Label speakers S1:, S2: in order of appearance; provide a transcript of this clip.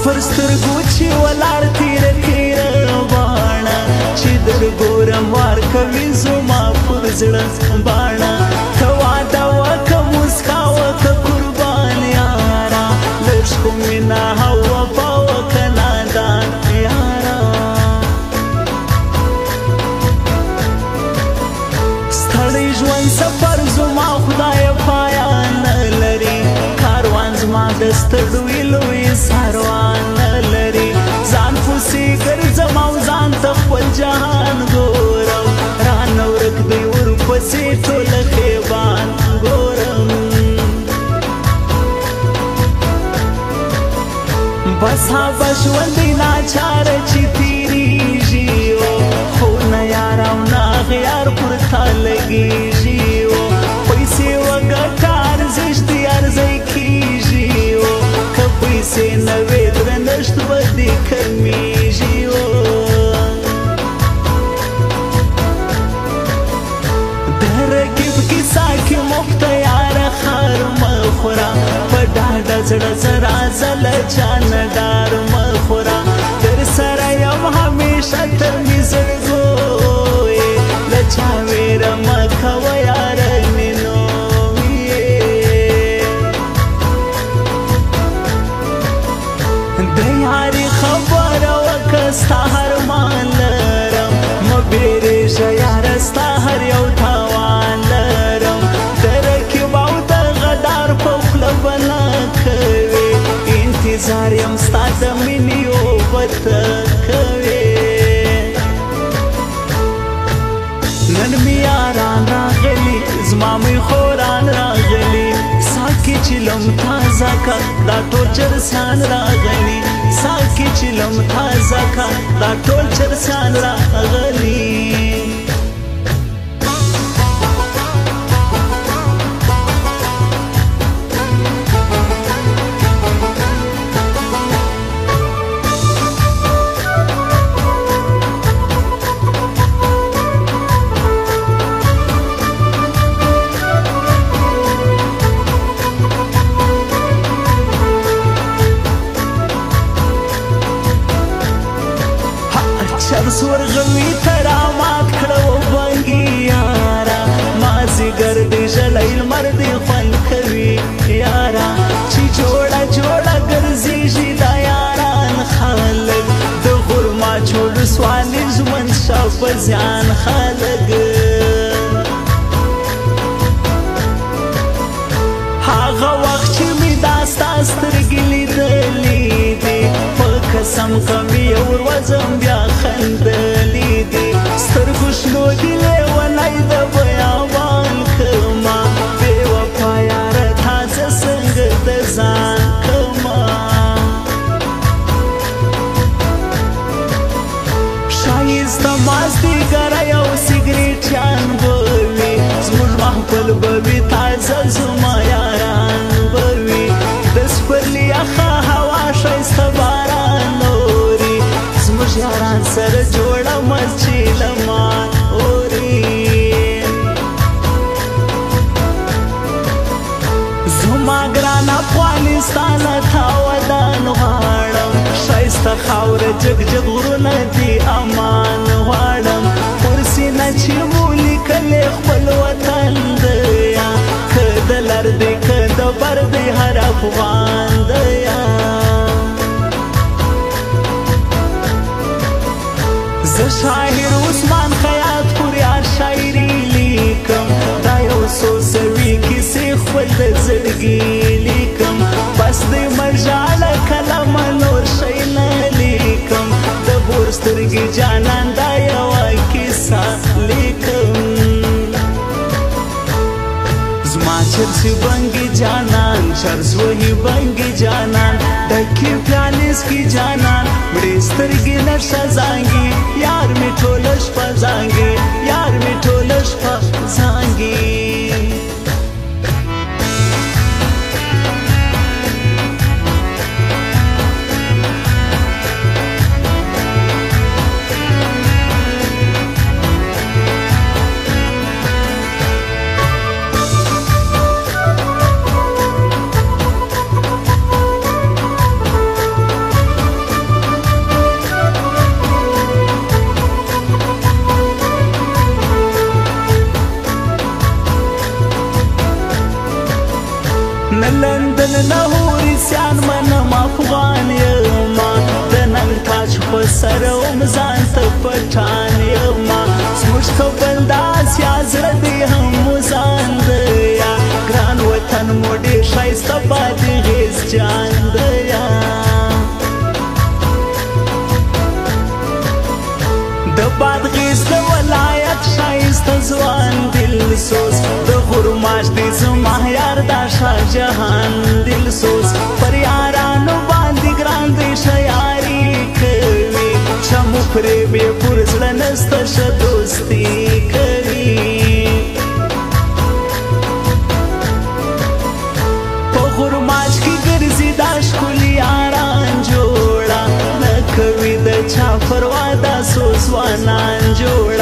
S1: پر سترګو چې ولاړ تیره تیره باڼه چې در ګورم وار کوي زما پر زړه باڼه ته واده وکه موسکا وکه قربان یاره لږ خو مینه او وفا وکه نادان یاره ستړی ژوند سفر زما خدای پایان نه لري کاروان زما د ستړوي لوی ساروان نه لري ځان پسې ګرځم او ځان ته خپل جهان ګورم رانه ورک دی ورپسې ټوله خیبان ګورم بس هغه ژوند دی ناچاره چې تېرېږي خو نه یار او نه غیار پر تا لګېږي پیسې وګټه ارزښت دې ارزی کېږي که پیسې نه وې درنښت به دې کمیږي د رقیب کیسه کې مفته یاره خر مه خوره په ډاډه زړه زره ځله چا نه ډار مه خوره در سره یم همیشه تر مې زړګویې له چا ویره مه کوه یاره مینو د یاري خبره وکړه ستا هر مان لرم مه بیرېږه یاره ستا هر یو تاوان لرم د رقیب او د غدار په خوله به نه کوې انتظار یم ستا د مینې اوبه ته کوې نن مې یاران راغلي زما مې خوران راغلي سا کې چلم تازه کا دا ټول چرسان راغلي سا کې چلم تازه کا دا ټول چرسان راغلي چرس ورغوي ترامات کړه وبنګي یاره مازیګر دې ژړی لمر دې خوند کوي یاره چې جوړه جوړه ګرځېږي دا یاران خلک د غرما چوړ سوالې ژوند شه په زیان خلک هغه وخت چې مې دا ستا سترګې لیدلې دي په قسم کمې وروځم بیا خندلې دي سترګو شنو دي لیونی د بیابان کما بې وفا یاره تازه څنګه د ځان کما ښایسته مازدیګره یو سګرېټیان به وي زموږ محفل به وي تازه زما یاران به وي د سپرلي یخه هوا ښایسته باران اوري زموږ یاران سره جوړه مرچې لمان اوري زما ګران افغانستانه تا ودان غواړم ښایسته خاوره جګ جګ غرونه دي امان غواړم پر سینه چې مو لیکلې خپل وطن دی که د لر دی که د بر دی هر افغان دی زه شاعر عثمان خیاط پوریار شاعري لیکم دا یو څو سوي کیسې خپل د زړګي لیکم بس د مرجاله کلمه نور شی نه لیکم د بور سترګې جانان دا یوه کیسه لیکم زما چرسي بنګي جانان چرس وهي بنګي جانان ډکې پیالې سکي جانان مړې سترګې نشه زانګي یار مې ټوله شپه زانګي یار مې ټوله شپه زانګي دل سوز د خرماش دې زما یار دا شاه جهان دل سوز پر یارانو باندې ګران دې شیاري کوي چمو پرې مې پر زړه نسته شه دوستي کوي په خرماش کې ګرځي دا ښکلي یاران جوړه نه کوي د چا پروا دا سوز ځوانان جوړه